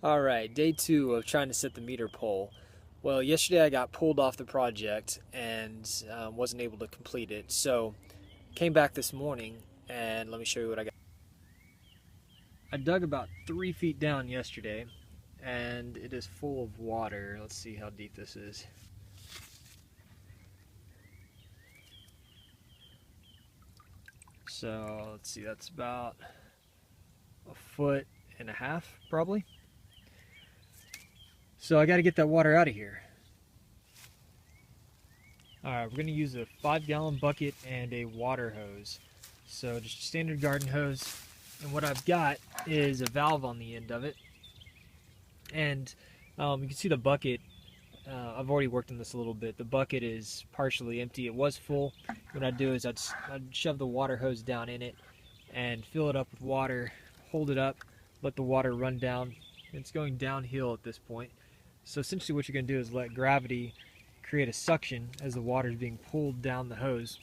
Alright, day 2 of trying to set the meter pole. Well, yesterday I got pulled off the project and wasn't able to complete it. So, came back this morning and let me show you what I got. I dug about 3 feet down yesterday and it is full of water. Let's see how deep this is. So, let's see, that's about 1.5 feet probably. So I got to get that water out of here. Alright, we're going to use a 5-gallon bucket and a water hose. So just a standard garden hose. And what I've got is a valve on the end of it. And you can see the bucket. I've already worked on this a little bit. The bucket is partially empty. It was full. What I'd do is I'd shove the water hose down in it and fill it up with water, hold it up, let the water run down. It's going downhill at this point. So essentially what you're going to do is let gravity create a suction as the water is being pulled down the hose.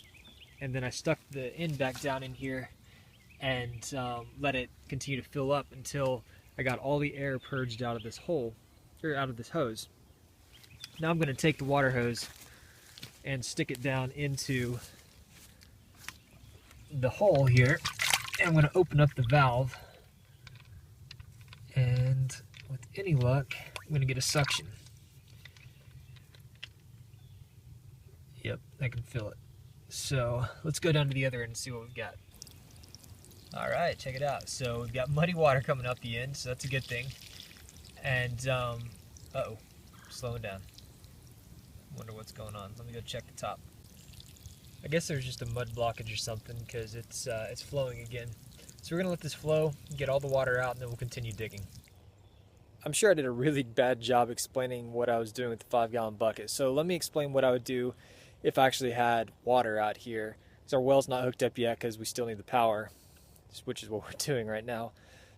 And then I stuck the end back down in here and let it continue to fill up until I got all the air purged out of this hole, or out of this hose. Now I'm going to take the water hose and stick it down into the hole here. And I'm going to open up the valve. And with any luck, I'm going to get a suction. Yep, I can feel it. So let's go down to the other end and see what we've got. Alright, check it out. So we've got muddy water coming up the end, so that's a good thing. And, uh-oh, slowing down. Wonder what's going on. Let me go check the top. I guess there's just a mud blockage or something because it's flowing again. So we're going to let this flow, get all the water out, and then we'll continue digging. I'm sure I did a really bad job explaining what I was doing with the 5-gallon bucket. So let me explain what I would do if I actually had water out here. So our well's not hooked up yet because we still need the power, which is what we're doing right now.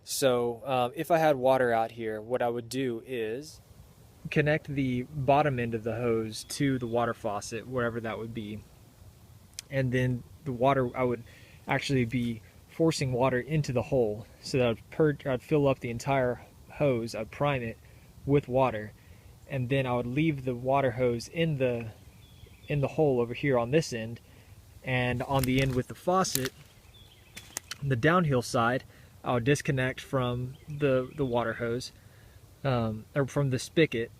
So if I had water out here, what I would do is connect the bottom end of the hose to the water faucet, wherever that would be. And then the water, I would actually be forcing water into the hole so that I'd fill up the entire hose. I'd prime it with water, and then I would leave the water hose in the hole over here on this end, and on the end with the faucet, the downhill side, I would disconnect from the water hose, or from the spigot,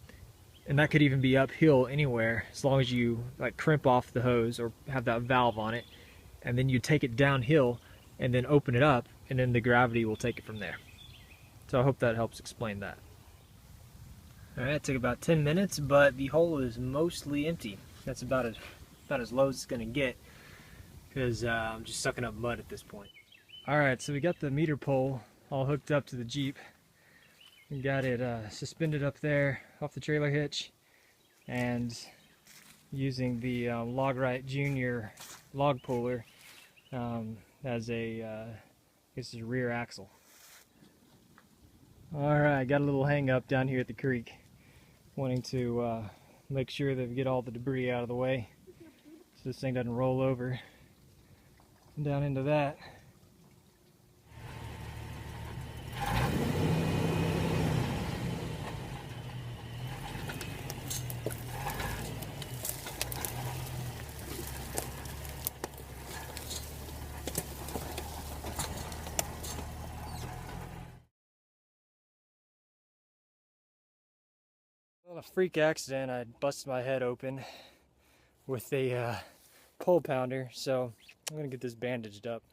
and that could even be uphill anywhere as long as you like crimp off the hose or have that valve on it, and then you take it downhill and then open it up, and then the gravity will take it from there. So I hope that helps explain that. Alright, it took about 10 minutes, but the hole is mostly empty. That's about as low as it's going to get, because I'm just sucking up mud at this point. Alright, so we got the meter pole all hooked up to the Jeep. We got it suspended up there off the trailer hitch, and using the Logrite Junior log puller as a, I guess it's a rear axle. Alright, got a little hang up down here at the creek. Wanting to make sure that we get all the debris out of the way so this thing doesn't roll over down into that. Well, a freak accident, I busted my head open with a pole pounder, so I'm going to get this bandaged up.